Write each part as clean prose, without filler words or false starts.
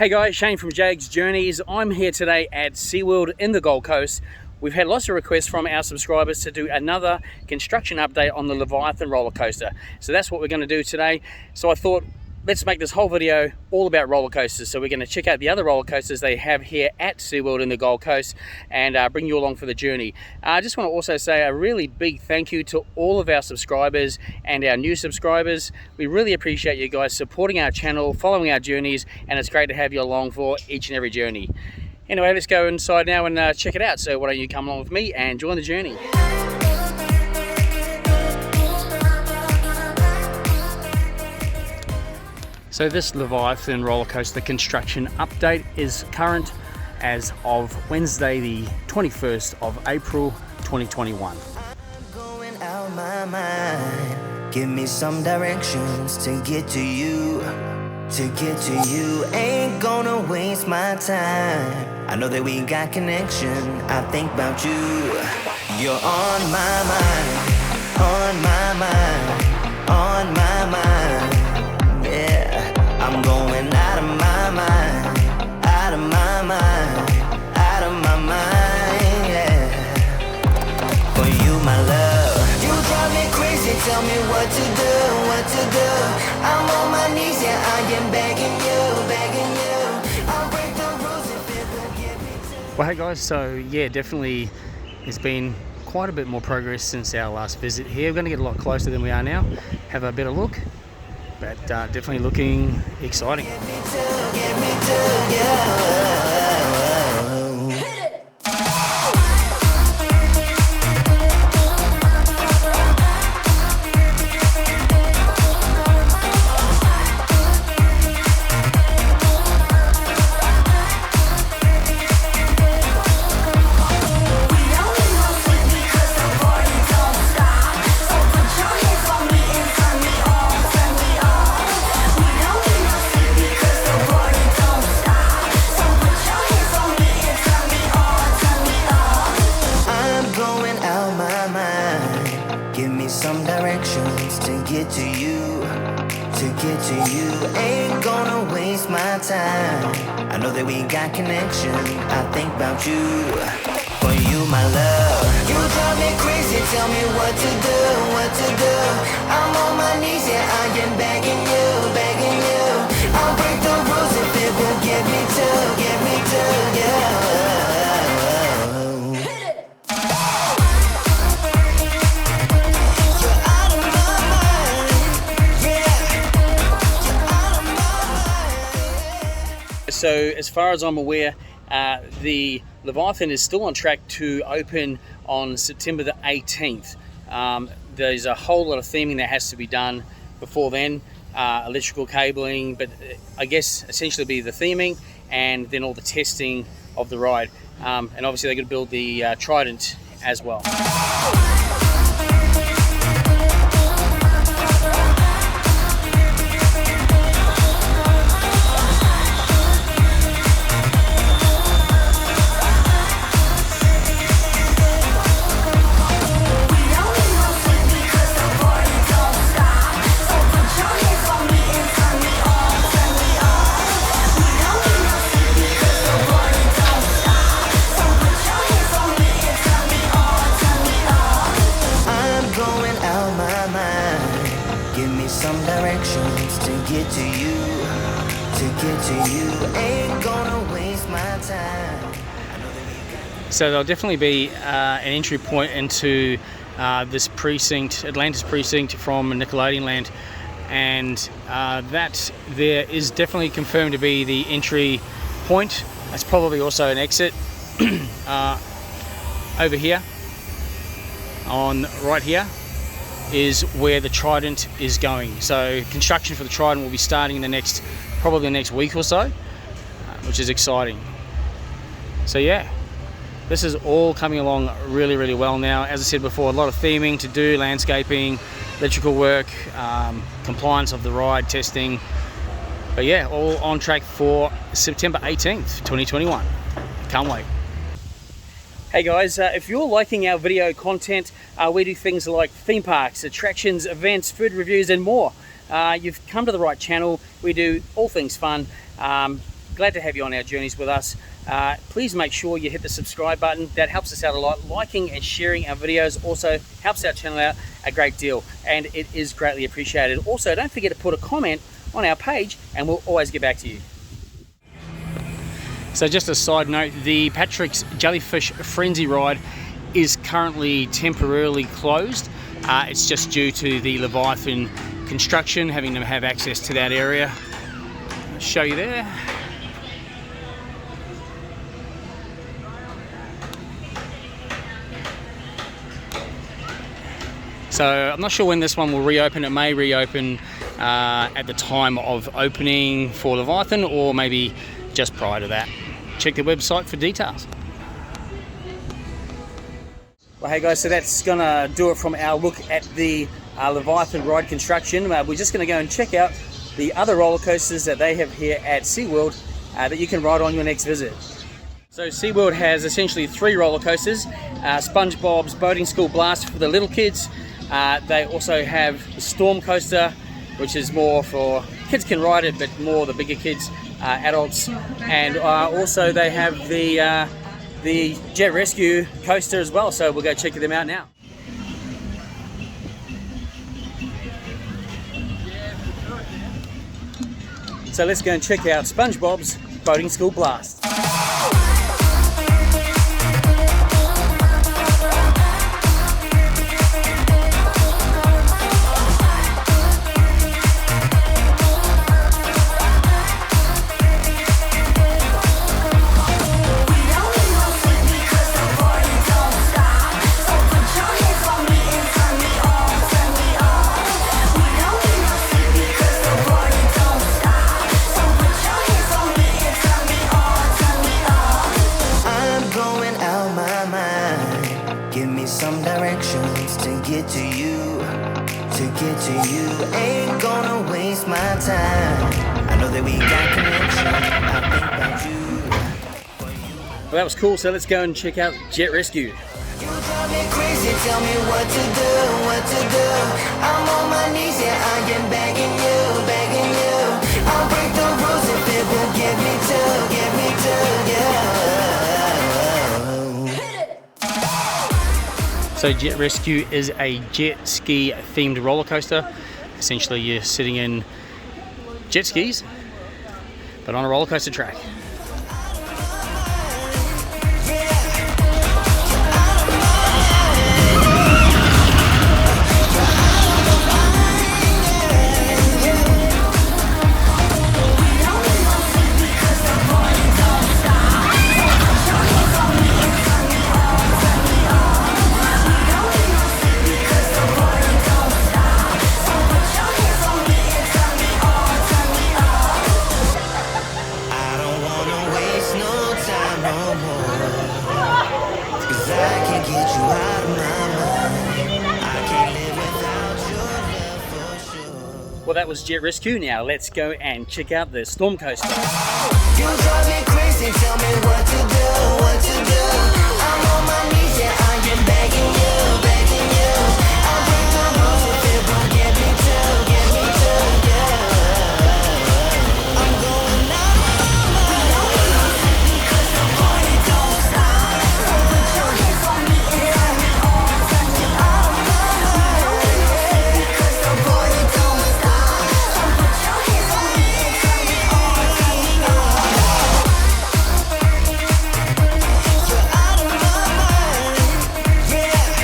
Hey guys, Shane from Jags Journeys. I'm here today at SEAWORLD in the Gold Coast. We've had lots of requests from our subscribers to do another construction update on the Leviathan roller coaster. So that's what we're going to do today. So I thought, let's make this whole video all about roller coasters. So we're going to check out the other roller coasters they have here at SEAWORLD in the Gold Coast and bring you along for the journey. I just want to also say a really big thank you to all of our subscribers and our new subscribers. We really appreciate you guys supporting our channel, following our journeys, and it's great to have you along for each and every journey. Anyway, let's go inside now and check it out. So why don't you come along with me and join the journey. So this Leviathan Rollercoaster Construction update is current as of Wednesday the 21st of April 2021. I'm going out my mind. Give me some directions to get to you. To get to you, ain't gonna waste my time. I know that we got connection, I think about you. You're on my mind, on my mind, on my mind. Yeah, I'm going out of my mind, out of my mind, out of my mind, yeah. For you, my love, you drive me crazy, tell me what to do, what to do. I'm on my knees, yeah, I am begging you, begging you. I'll break the rules if it will get me to. Well, hey guys, so yeah, definitely there's been quite a bit more progress since our last visit here. We're going to get a lot closer than we are now, have a better look, but definitely looking exciting. Get me to, yeah. Some directions to get to you, to get to you. Ain't gonna waste my time. I know that we got connection, I think about you. For you, my love, you drive me crazy, tell me what to do, what to do. I'm on my knees, yeah, I am begging you, begging you. I'll break the rules if it will get me to, yeah. So as far as I'm aware, the Leviathan is still on track to open on September the 18th. There's a whole lot of theming that has to be done before then, electrical cabling, but I guess essentially be the theming and then all the testing of the ride. And obviously they're going to build the Trident as well. Some directions to get to you, to get to you. Ain't gonna waste my time. So there'll definitely be an entry point into this precinct, Atlantis precinct from Nickelodeon Land, and that there is definitely confirmed to be the entry point. That's probably also an exit over here, on right here is where the Trident is going. So construction for the Trident will be starting in probably the next week or so, which is exciting. So yeah, this is all coming along really, really well now. As I said before, a lot of theming to do, landscaping, electrical work, compliance of the ride, testing. But yeah, all on track for September 18th, 2021. Can't wait. Hey guys, if you're liking our video content, we do things like theme parks, attractions, events, food reviews and more. You've come to the right channel. We do all things fun. Glad to have you on our journeys with us. Please make sure you hit the subscribe button. That helps us out a lot. Liking and sharing our videos also helps our channel out a great deal, and it is greatly appreciated. Also, don't forget to put a comment on our page and we'll always get back to you. So just a side note, the Patrick's Jellyfish Frenzy ride is currently temporarily closed. It's just due to the Leviathan construction, having to have access to that area. I'll show you there. So I'm not sure when this one will reopen. It may reopen at the time of opening for Leviathan, or maybe just prior to that. Check the website for details. Well, hey guys, so that's gonna do it from our look at the Leviathan ride construction. We're just gonna go and check out the other roller coasters that they have here at SeaWorld that you can ride on your next visit. So SeaWorld has essentially 3 roller coasters: SpongeBob's Boating School Blast for the little kids. They also have the Storm Coaster, which is more for kids can ride it, but more the bigger kids, adults. And also they have the Jet Rescue coaster as well. So we'll go check them out now. So let's go and check out SpongeBob's Boating School Blast. Ain't gonna waste my time. I know that we got connection. I think about you. Well, that was cool. So let's go and check out Jet Rescue. You drive me crazy, tell me what to do, what to do. I'm on my knees, yeah, I am begging you, begging you. I'll break the rules if it will get me to, yeah. So Jet Rescue is a jet ski themed roller coaster. Essentially you're sitting in jet skis, but on a roller coaster track. Well, that was Jet Rescue. Now let's go and check out the Storm Coaster. You drive me crazy, tell me what to do, what to do. I'm on my knees, yeah, I am begging you, begging you. I'll break the rules if it will get me to, yeah. I'm going out of my mind, because the party don't stop. So put your hands on me and turn me on, turn me out of my mind, because the party don't stop. So put your hands on me and turn me on, turn me on. You're out of my mind, yeah.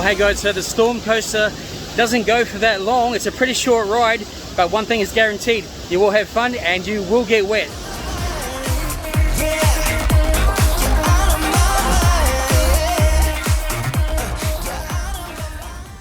Well, hey guys, so the Storm Coaster doesn't go for that long. It's a pretty short ride, but one thing is guaranteed: you will have fun and you will get wet.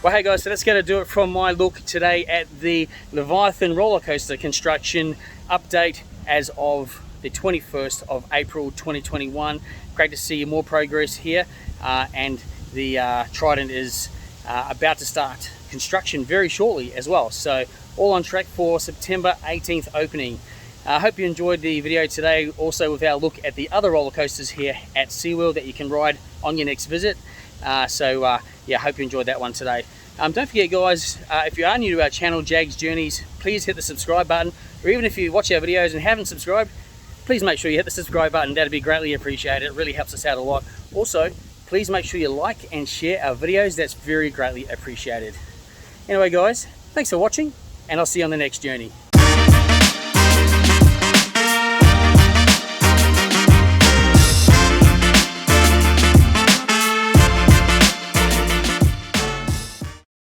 Well, hey guys, so that's going to do it from my look today at the Leviathan Rollercoaster Construction update as of the 21st of April 2021. Great to see more progress here, and the Trident is about to start construction very shortly as well. So all on track for September 18th opening. I hope you enjoyed the video today, also with our look at the other roller coasters here at SeaWorld that you can ride on your next visit. Yeah, I hope you enjoyed that one today. Don't forget guys, if you are new to our channel, Jag's Journeys, please hit the subscribe button, or even if you watch our videos and haven't subscribed, please make sure you hit the subscribe button. That'd be greatly appreciated. It really helps us out a lot. Also, please make sure you like and share our videos. That's very greatly appreciated. Anyway guys, thanks for watching, and I'll see you on the next journey.